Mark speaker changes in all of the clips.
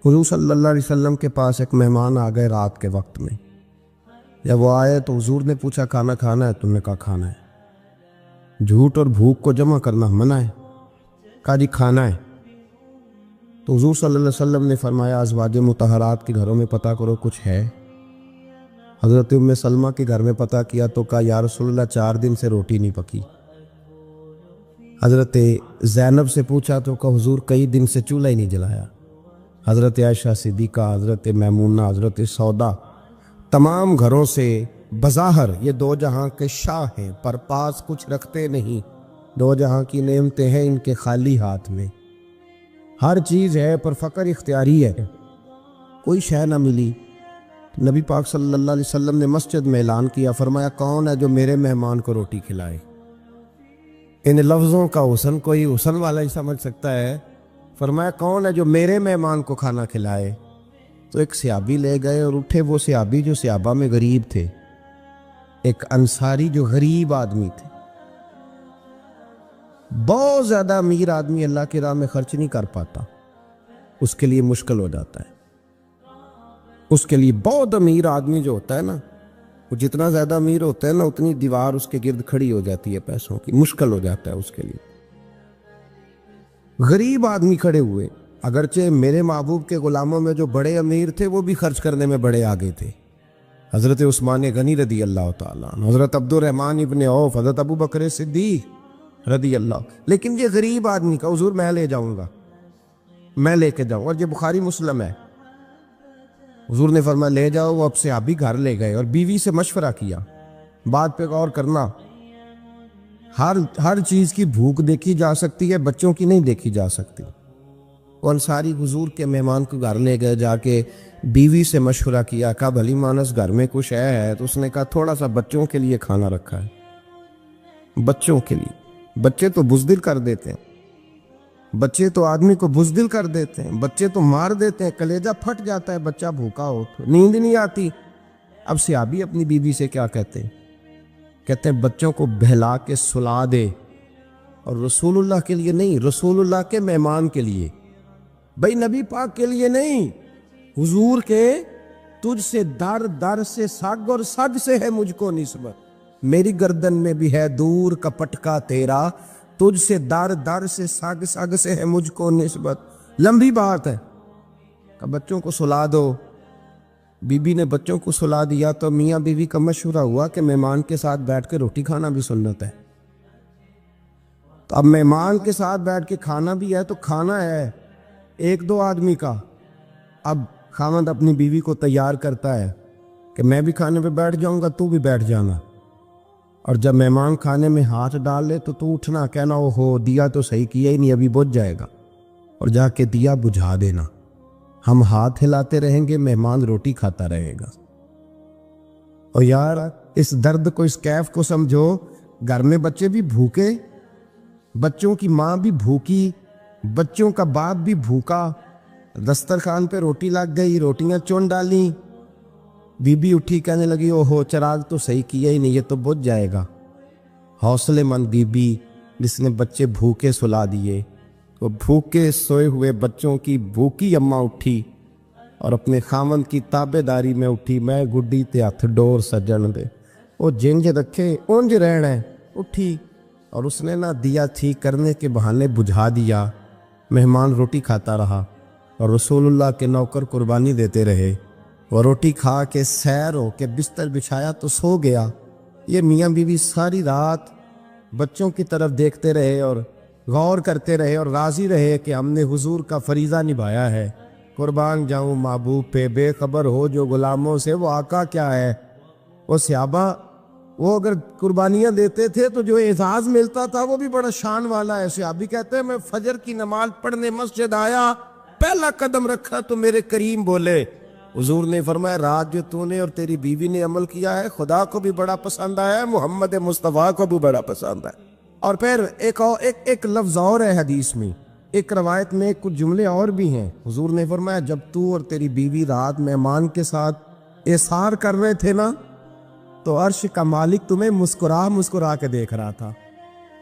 Speaker 1: حضور صلی اللہ علیہ وسلم کے پاس ایک مہمان آ گئے رات کے وقت میں۔ جب وہ آئے تو حضور نے پوچھا کھانا کھانا ہے؟ تم نے کہا کھانا ہے۔ جھوٹ اور بھوک کو جمع کرنا منع ہے؟ کہا جی کھانا ہے۔ تو حضور صلی اللہ علیہ وسلم نے فرمایا ازواج مطہرات کے گھروں میں پتہ کرو کچھ ہے۔ حضرت ام سلمہ کے گھر میں پتہ کیا تو کہا یا رسول اللہ 4 دن سے روٹی نہیں پکی۔ حضرت زینب سے پوچھا تو کہا حضور کئی دن سے چولہا ہی نہیں جلایا۔ حضرت عائشہ صدیقہ، حضرت میمونہ، حضرت سودا، تمام گھروں سے بظاہر یہ 2 جہاں کے شاہ ہیں پر پاس کچھ رکھتے نہیں۔ 2 جہاں کی نعمتیں ہیں ان کے خالی ہاتھ میں، ہر چیز ہے پر فقر اختیاری ہے، کوئی شے نہ ملی۔ نبی پاک صلی اللہ علیہ وسلم نے مسجد میں اعلان کیا، فرمایا کون ہے جو میرے مہمان کو روٹی کھلائے؟ ان لفظوں کا حسن کوئی حسن والا ہی سمجھ سکتا ہے۔ فرمایا کون ہے جو میرے مہمان کو کھانا کھلائے؟ تو ایک صحابی لے گئے اور اٹھے، وہ صحابی جو صحابہ میں غریب تھے، ایک انصاری جو غریب آدمی تھے۔ بہت زیادہ امیر آدمی اللہ کی راہ میں خرچ نہیں کر پاتا، اس کے لیے مشکل ہو جاتا ہے۔ اس کے لیے بہت امیر آدمی جو ہوتا ہے نا، وہ جتنا زیادہ امیر ہوتا ہے نا اتنی دیوار اس کے گرد کھڑی ہو جاتی ہے پیسوں کی، مشکل ہو جاتا ہے اس کے لیے۔ غریب آدمی کھڑے ہوئے، اگرچہ میرے محبوب کے غلاموں میں جو بڑے امیر تھے وہ بھی خرچ کرنے میں بڑے آگے تھے، حضرت عثمان غنی رضی اللہ تعالیٰ عنہ، حضرت عبد الرحمن ابن عوف، حضرت ابو بکر صدیق رضی اللہ۔ لیکن یہ غریب آدمی کا حضور میں لے جاؤں گا، میں لے کے جاؤں، اور یہ بخاری مسلم ہے۔ حضور نے فرمایا لے جاؤ۔ وہ اب صحابی گھر لے گئے اور بیوی سے مشورہ کیا، بات پہ غور کرنا، ہر چیز کی بھوک دیکھی جا سکتی ہے، بچوں کی نہیں دیکھی جا سکتی۔ وہ انصاری حضور کے مہمان کو گھر لے گئے، جا کے بیوی سے مشورہ کیا، کہا بھلی مانس گھر میں کچھ ہے؟ تو اس نے کہا تھوڑا سا بچوں کے لیے کھانا رکھا ہے، بچوں کے لیے۔ بچے تو بزدل کر دیتے ہیں، بچے تو آدمی کو بزدل کر دیتے ہیں، بچے تو مار دیتے ہیں، کلیجہ پھٹ جاتا ہے بچہ بھوکا ہو تو، نیند نہیں آتی۔ اب صحابی اپنی بیوی سے کیا کہتے ہیں؟ کہتے ہیں بچوں کو بہلا کے سلا دے، اور رسول اللہ کے لیے نہیں، رسول اللہ کے مہمان کے لیے، بھائی نبی پاک کے لیے نہیں، حضور کے تجھ سے در در سے سگ اور سگ سے ہے مجھ کو نسبت، میری گردن میں بھی ہے دور کا پٹکا تیرا، تجھ سے در در سے سگ سگ سے ہے مجھ کو نسبت۔ لمبی بات ہے کہ بچوں کو سلا دو۔ بی بی نے بچوں کو سلا دیا تو میاں بیوی کا مشورہ ہوا کہ مہمان کے ساتھ بیٹھ کے روٹی کھانا بھی سنت ہے۔ تو اب مہمان کے ساتھ بیٹھ کے کھانا بھی ہے تو کھانا ہے 1-2 آدمی کا۔ اب خاوند اپنی بیوی کو تیار کرتا ہے کہ میں بھی کھانے پہ بیٹھ جاؤں گا، تو بھی بیٹھ جانا، اور جب مہمان کھانے میں ہاتھ ڈال لے تو اٹھنا، کہنا او ہو دیا تو صحیح کیا ہی نہیں، ابھی بجھ جائے گا، اور جا کے دیا بجھا دینا۔ ہم ہاتھ ہلاتے رہیں گے، مہمان روٹی کھاتا رہے گا۔ اور یار اس درد کو، اس کیف کو سمجھو، گھر میں بچے بھی بھوکے، بچوں کی ماں بھی بھوکی، بچوں کا باپ بھی بھوکا، دسترخوان پہ روٹی لگ گئی، روٹیاں چون ڈالیں، بی بی اٹھی کہنے لگی او ہو چراغ تو صحیح کیا ہی نہیں، یہ تو بجھ جائے گا۔ حوصلے مند بی بی جس نے بچے بھوکے سلا دیے، وہ بھوکے سوئے ہوئے بچوں کی بھوکی اماں اٹھی اور اپنے خاوند کی تابع داری میں اٹھی، میں گڈی تے ہتھ ڈور سجن دے، وہ جنج رکھے اونج رہنا ہے، اٹھی اور اس نے نہ دیا ٹھیک کرنے کے بہانے بجھا دیا۔ مہمان روٹی کھاتا رہا اور رسول اللہ کے نوکر قربانی دیتے رہے۔ وہ روٹی کھا کے سیر ہو کے بستر بچھایا تو سو گیا۔ یہ میاں بیوی ساری رات بچوں کی طرف دیکھتے رہے اور غور کرتے رہے اور راضی رہے کہ ہم نے حضور کا فریضہ نبھایا ہے۔ قربان جاؤں محبوب پہ، بے خبر ہو جو غلاموں سے وہ آقا کیا ہے۔ وہ صحابہ وہ اگر قربانیاں دیتے تھے تو جو اعزاز ملتا تھا وہ بھی بڑا شان والا ہے۔ صحابی کہتے ہیں میں فجر کی نماز پڑھنے مسجد آیا، پہلا قدم رکھا تو میرے کریم بولے، حضور نے فرمایا رات جو تو نے اور تیری بیوی نے عمل کیا ہے خدا کو بھی بڑا پسند آیا ہے، محمد مصطفیٰ کو بھی بڑا پسند ہے۔ اور پھر ایک لفظ اور ہے حدیث میں، ایک روایت میں کچھ جملے اور بھی ہیں۔ حضور نے فرمایا جب تو اور تیری بیوی رات مہمان کے ساتھ ایثار کر رہے تھے نا، تو عرش کا مالک تمہیں مسکرا مسکرا کے دیکھ رہا تھا۔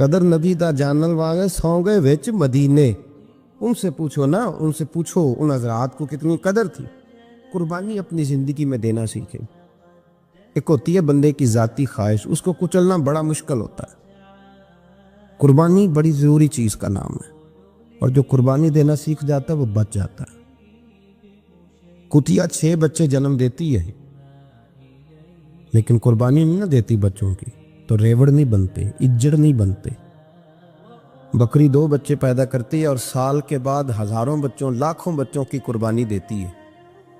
Speaker 1: قدر نبی دا جانل واگے سو گئے وچ مدینے. ان سے پوچھو نا، ان سے پوچھو ان حضرات کو کتنی قدر تھی. قربانی اپنی زندگی میں دینا سیکھیں. ایک ہوتی ہے بندے کی ذاتی خواہش، اس کو کچلنا بڑا مشکل ہوتا ہے. قربانی بڑی ضروری چیز کا نام ہے، اور جو قربانی دینا سیکھ جاتا ہے وہ بچ جاتا ہے. کتیا 6 بچے جنم دیتی ہے لیکن قربانی نہیں نہ دیتی بچوں کی، تو ریوڑ نہیں بنتے، اجڑ نہیں بنتے. بکری 2 بچے پیدا کرتی ہے اور سال کے بعد ہزاروں بچوں، لاکھوں بچوں کی قربانی دیتی ہے،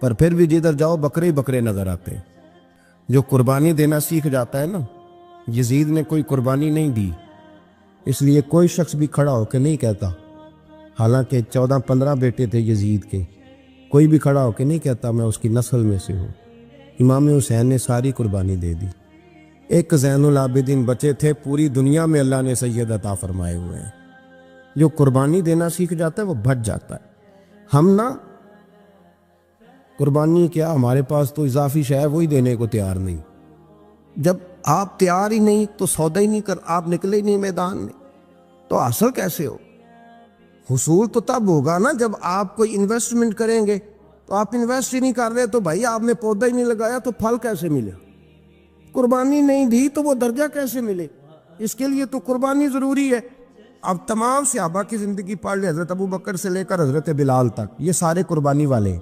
Speaker 1: پر پھر بھی جدھر جاؤ بکرے ہی بکرے نظر آتے ہیں. جو قربانی دینا سیکھ جاتا ہے نا، یزید نے کوئی قربانی نہیں دی، اس لیے کوئی شخص بھی کھڑا ہو کے نہیں کہتا، حالانکہ 14-15 بیٹے تھے یزید کے، کوئی بھی کھڑا ہو کے نہیں کہتا میں اس کی نسل میں سے ہوں. امام حسین نے ساری قربانی دے دی. ایک زین العابدین بچے تھے، پوری دنیا میں اللہ نے سید عطا فرمائے ہوئے ہیں. جو قربانی دینا سیکھ جاتا ہے وہ بچ جاتا ہے. ہم نا قربانی کیا، ہمارے پاس تو اضافی شے ہے وہی دینے کو تیار نہیں. جب آپ تیار ہی نہیں تو سودا ہی نہیں کر، آپ نکلے ہی نہیں میدان میں، تو حاصل کیسے ہو؟ حصول تو تب ہوگا نا جب آپ کوئی انویسٹمنٹ کریں گے. تو آپ انویسٹ ہی نہیں کر رہے تو بھائی آپ نے پودا ہی نہیں لگایا تو پھل کیسے ملے؟ قربانی نہیں دی تو وہ درجہ کیسے ملے؟ اس کے لیے تو قربانی ضروری ہے. اب تمام صحابہ کی زندگی پڑھ لیں، حضرت ابو بکر سے لے کر حضرت بلال تک، یہ سارے قربانی والے ہیں.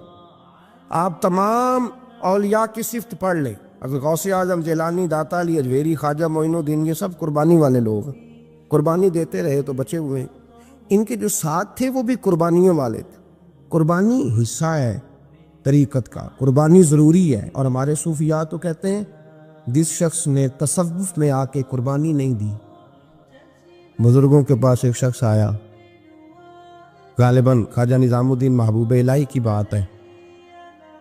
Speaker 1: آپ تمام اولیاء کی صفت پڑھ لیں، حضرت غوث اعظم، جیلانی، داتا علی اجویری، خواجہ معین الدین، یہ سب قربانی والے لوگ ہیں. قربانی دیتے رہے تو بچے ہوئے ہیں. ان کے جو ساتھ تھے وہ بھی قربانیوں والے تھے. قربانی حصہ ہے طریقت کا، قربانی ضروری ہے. اور ہمارے صوفیاء تو کہتے ہیں جس شخص نے تصوف میں آ کے قربانی نہیں دی. بزرگوں کے پاس ایک شخص آیا، غالباً خواجہ نظام الدین محبوب الہی کی بات ہے،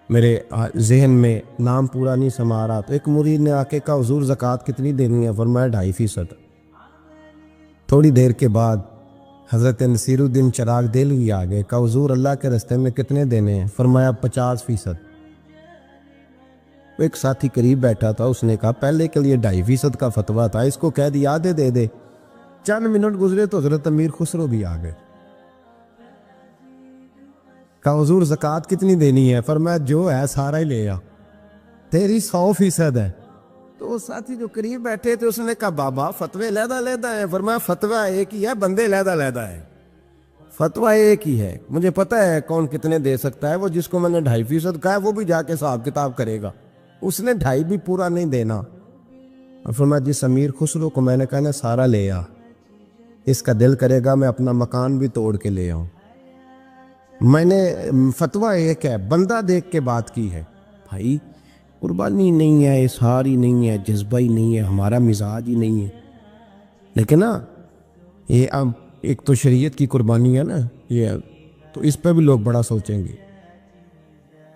Speaker 1: میرے ذہن میں نام پورا نہیں سما رہا. تو ایک مرید نے آ کے کہا حضور زکوٰۃ کتنی دینی ہے؟ فرمایا 2.5%. تھوڑی دیر کے بعد حضرت نصیر الدین چراغ دہلوی آ گئے، کہا حضور اللہ کے راستے میں کتنے دینے ہیں؟ فرمایا 50%. ایک ساتھی قریب بیٹھا تھا، اس نے کہا پہلے کے لیے 2.5% کا فتویٰ تھا، اس کو کہہ دیا آدھے دے دے. چند منٹ گزرے تو حضرت امیر خسرو بھی آ گئے. کہا حضور زکوٰۃ کتنی دینی ہے؟ فرمایا جو ہے سارا ہی لے آ، تیری 100% ہے. تو وہ ساتھی جو قریب بیٹھے تھے اس نے کہا بابا فتوے علیحدہ علیحدہ ہیں. فرمایا فتویٰ ایک ہی ہے، بندے علیحدہ علیحدہ ہیں. فتویٰ ایک ہی ہے، مجھے پتہ ہے کون کتنے دے سکتا ہے. وہ جس کو میں نے 2.5% کہا ہے وہ بھی جا کے حساب کتاب کرے گا، اس نے 2.5 بھی پورا نہیں دینا. اور فرمایا جس امیر خسرو کو میں نے کہا نا سارا لے آ، اس کا دل کرے گا میں اپنا مکان بھی توڑ کے لے آؤں. میں نے فتویٰ ایک ہے، بندہ دیکھ کے بات کی ہے. بھائی قربانی نہیں ہے، اظہار ہی نہیں ہے، جذبہ ہی نہیں ہے، ہمارا مزاج ہی نہیں ہے. لیکن نا یہ اب ایک تو شریعت کی قربانی ہے نا یہ، تو اس پہ بھی لوگ بڑا سوچیں گے،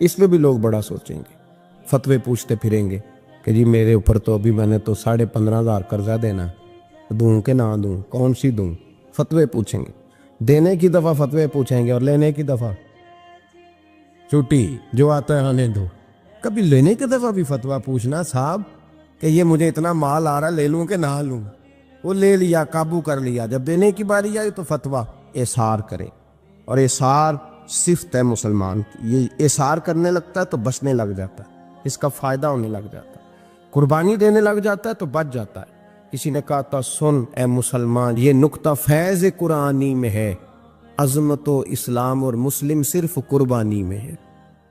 Speaker 1: اس پہ بھی لوگ بڑا سوچیں گے. فتوے پوچھتے پھریں گے کہ جی میرے اوپر تو ابھی میں نے تو 15,500 قرضہ دینا، دوں کہ نہ دوں، کون سی دوں؟ فتوے پوچھیں گے. دینے کی دفعہ فتوے پوچھیں گے اور لینے کی دفعہ چھٹی، جو آتا ہے آنے دو. کبھی لینے کی دفعہ بھی فتویٰ پوچھنا صاحب کہ یہ مجھے اتنا مال آ رہا لے لوں کہ نہ لوں. وہ لے لیا، قابو کر لیا. جب دینے کی باری آئی تو فتویٰ احصار کرے. اور احصار صفت ہے مسلمان کی، یہ احصار کرنے لگتا ہے تو بچنے لگ جاتا ہے، اس کا فائدہ ہونے لگ جاتا ہے. قربانی دینے لگ جاتا ہے تو بچ جاتا ہے. کسی نے کہا تھا سن اے مسلمان، یہ نقطہ فیض قرآنی میں ہے، عظمت و اسلام اور مسلم صرف قربانی میں ہے.